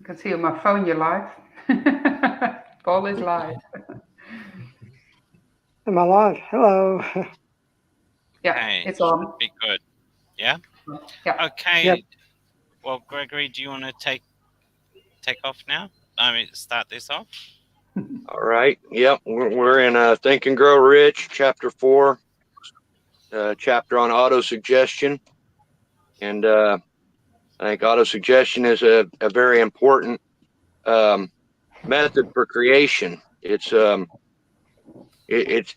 can see on my phone you're live. Paul is live. Am I live? Hello. Yeah, Okay, it's on. be good. Yeah. Yeah. Okay. Yep. Well, Gregory, do you want to take off now? I mean, start this off. All right. Yep. We're in Think and Grow Rich, chapter 4, chapter on autosuggestion. And I think autosuggestion is a very important method for creation. It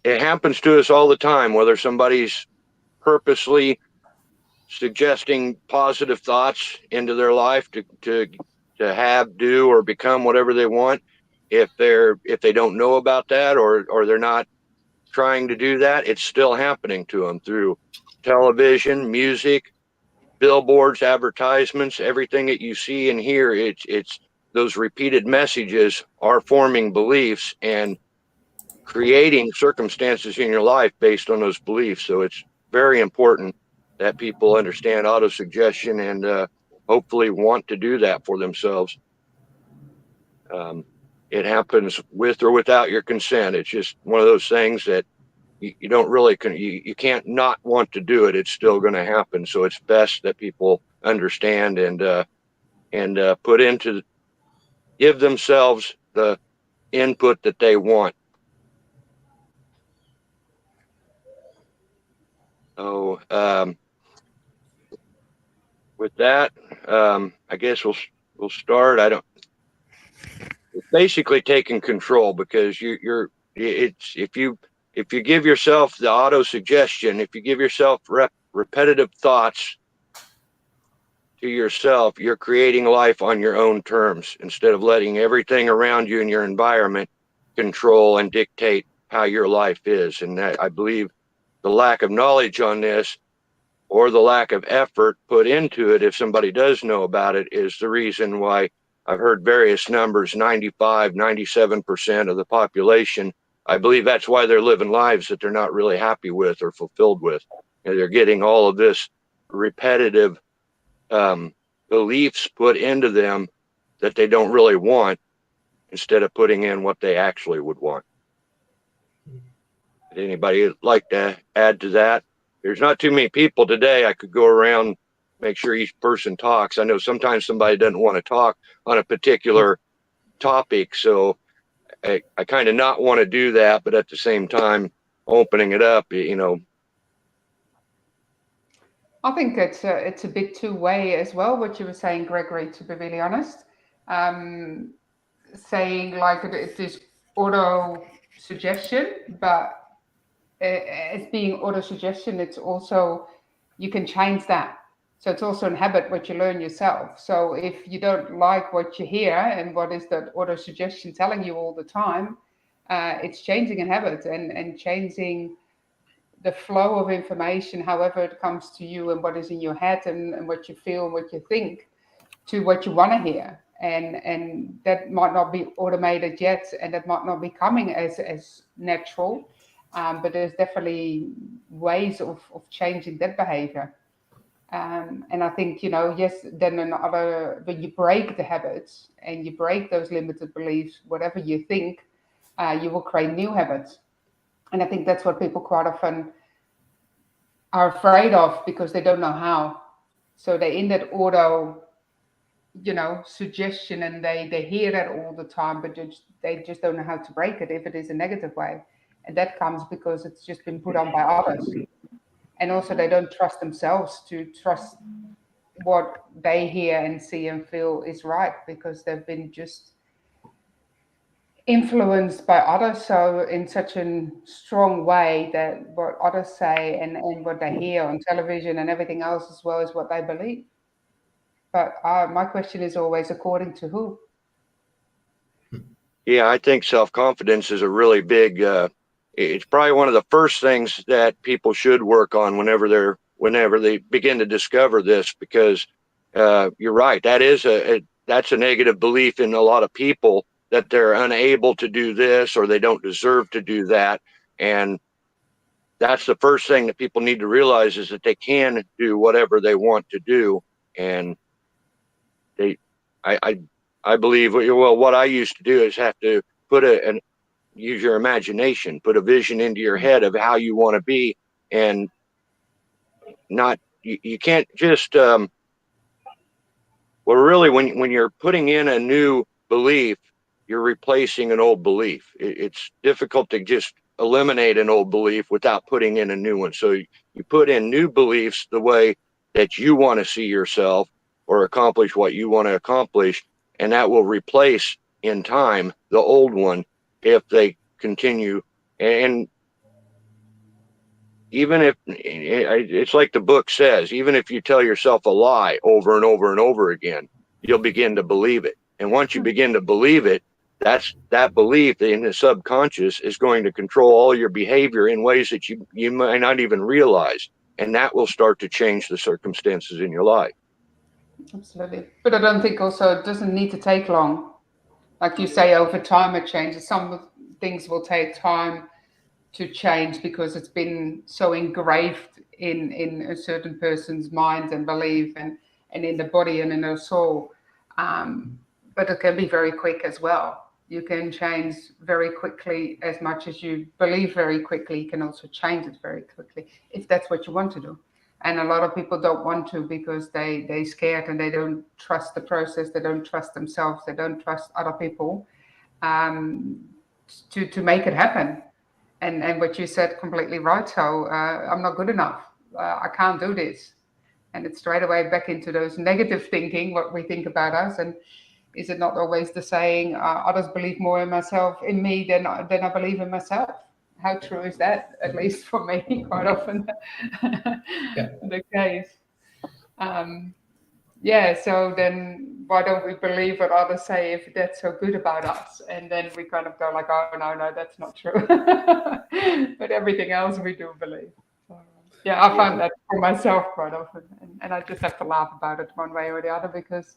happens to us all the time, whether somebody's purposely suggesting positive thoughts into their life to have, do, or become whatever they want. If they don't know about that, or they're not trying to do that, it's still happening to them through television, music, billboards, advertisements, everything that you see and hear. It's those repeated messages are forming beliefs and creating circumstances in your life based on those beliefs. So it's very important that people understand autosuggestion and hopefully want to do that for themselves. It happens with or without your consent. It's just one of those things that you don't really you can't not want to do it. It's still going to happen. So it's best that people understand and put into give themselves the input that they want. So with that, I guess we'll start. It's basically taking control, because it's if you give yourself the auto suggestion, if you give yourself repetitive thoughts to yourself, you're creating life on your own terms instead of letting everything around you in your environment control and dictate how your life is. And that, I believe, the lack of knowledge on this, or the lack of effort put into it, if somebody does know about it, is the reason why I've heard various numbers, 95, 97% of the population. I believe that's why they're living lives that they're not really happy with or fulfilled with. And they're getting all of this repetitive beliefs put into them that they don't really want, instead of putting in what they actually would want. Would anybody like to add to that? There's not too many people today. I could go around, make sure each person talks. I know sometimes somebody doesn't want to talk on a particular topic, so I kind of not want to do that, but at the same time, opening it up, I think it's a bit two-way as well, what you were saying, Gregory, to be really honest. Saying like it is auto suggestion, but as being auto suggestion, it's also, you can change that. So it's also a habit what you learn yourself. So if you don't like what you hear and what is that auto suggestion telling you all the time, it's changing a habit and changing the flow of information, however it comes to you and what is in your head and what you feel and what you think, to what you want to hear. And that might not be automated yet, and that might not be coming as natural, but there's definitely ways of changing that behavior. And I think, yes, then another, when you break the habits and you break those limited beliefs, whatever you think, you will create new habits. And I think that's what people quite often are afraid of, because they don't know how. So they're in that auto, suggestion, and they hear that all the time, but they just don't know how to break it if it is a negative way. And that comes because it's just been put on by others. And also they don't trust themselves to trust what they hear and see and feel is right, because they've been just influenced by others so in such a strong way that what others say and what they hear on television and everything else, as well as what they believe. But my question is always, according to who? Yeah, I think self-confidence is a really big, it's probably one of the first things that people should work on whenever they begin to discover this, because you're right. That's a negative belief in a lot of people, that they're unable to do this or they don't deserve to do that. And that's the first thing that people need to realize, is that they can do whatever they want to do. And I I believe, well, what I used to do is have to put use your imagination, put a vision into your head of how you want to be, and you can't just, well, really, when you're putting in a new belief, you're replacing an old belief. It's difficult to just eliminate an old belief without putting in a new one. So you put in new beliefs the way that you want to see yourself or accomplish what you want to accomplish, and that will replace in time the old one if they continue. And even if it's like the book says, even if you tell yourself a lie over and over and over again, you'll begin to believe it. And once you begin to believe it, that belief in the subconscious is going to control all your behavior in ways that you might not even realize. And that will start to change the circumstances in your life. Absolutely. But I don't think also it doesn't need to take long. Like you say, over time it changes. Some things will take time to change because it's been so engraved in a certain person's mind and belief and in the body and in their soul. But it can be very quick as well. You can change very quickly as much as you believe very quickly. You can also change it very quickly if that's what you want to do. And a lot of people don't want to because they're scared and they don't trust the process. They don't trust themselves. They don't trust other people to make it happen. And what you said completely right. So I'm not good enough. I can't do this. And it's straight away back into those negative thinking, what we think about us. And is it not always the saying, others believe more in me than I believe in myself? How true is that? At least for me, quite often the case. So then why don't we believe what others say if that's so good about us? And then we kind of go like, oh, no, that's not true. But everything else we do believe. So, I find that for myself quite often. And I just have to laugh about it one way or the other because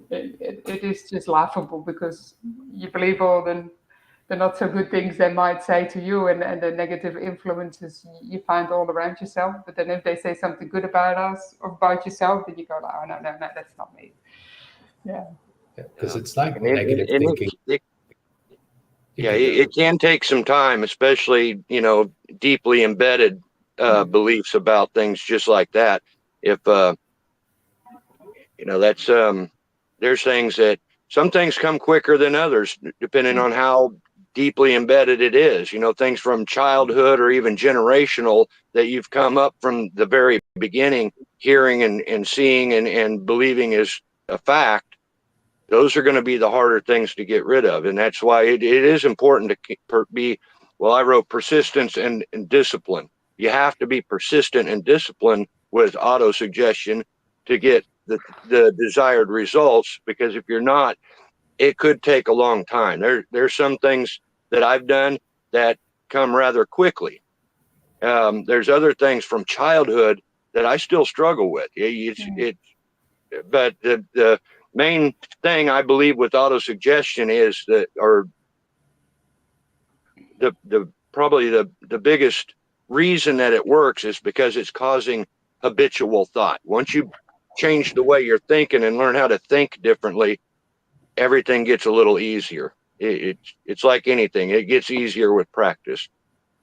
it is just laughable because you believe all the not so good things they might say to you and the negative influences you find all around yourself. But then if they say something good about us or about yourself, then you go, oh, no, that's not me. Yeah. Because it's like negative thinking. It can take some time, especially, deeply embedded beliefs about things just like that. If, that's, there's things that some things come quicker than others, depending on how deeply embedded it is, things from childhood or even generational that you've come up from the very beginning, hearing and seeing and believing is a fact. Those are going to be the harder things to get rid of. And that's why it is important to be, well, I wrote persistence and discipline. You have to be persistent and disciplined with autosuggestion to get the desired results, because if you're not, it could take a long time. There's some things that I've done that come rather quickly. There's other things from childhood that I still struggle with. But the main thing I believe with autosuggestion is that, or probably the biggest reason that it works is because it's causing habitual thought. Once you change the way you're thinking and learn how to think differently, everything gets a little easier. It's like anything. It gets easier with practice,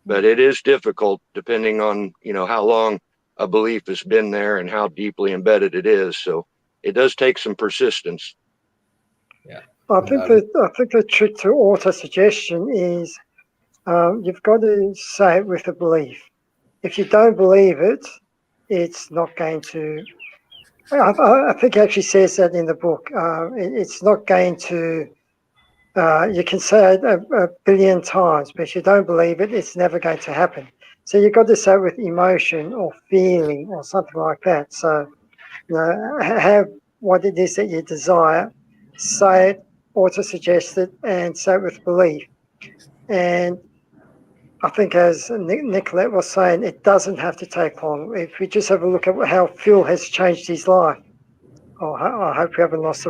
but it is difficult depending on, how long a belief has been there and how deeply embedded it is. So it does take some persistence. Yeah. I think the trick to autosuggestion is you've got to say it with a belief. If you don't believe it, it's not going to. I think it actually says that in the book. It's not going to. You can say it a billion times, but if you don't believe it, it's never going to happen. So you've got to say it with emotion or feeling or something like that. So, have what it is that you desire, say it, autosuggest it, and say it with belief. And I think, as Nicolette was saying, it doesn't have to take long. If we just have a look at how Phil has changed his life, I hope we haven't lost the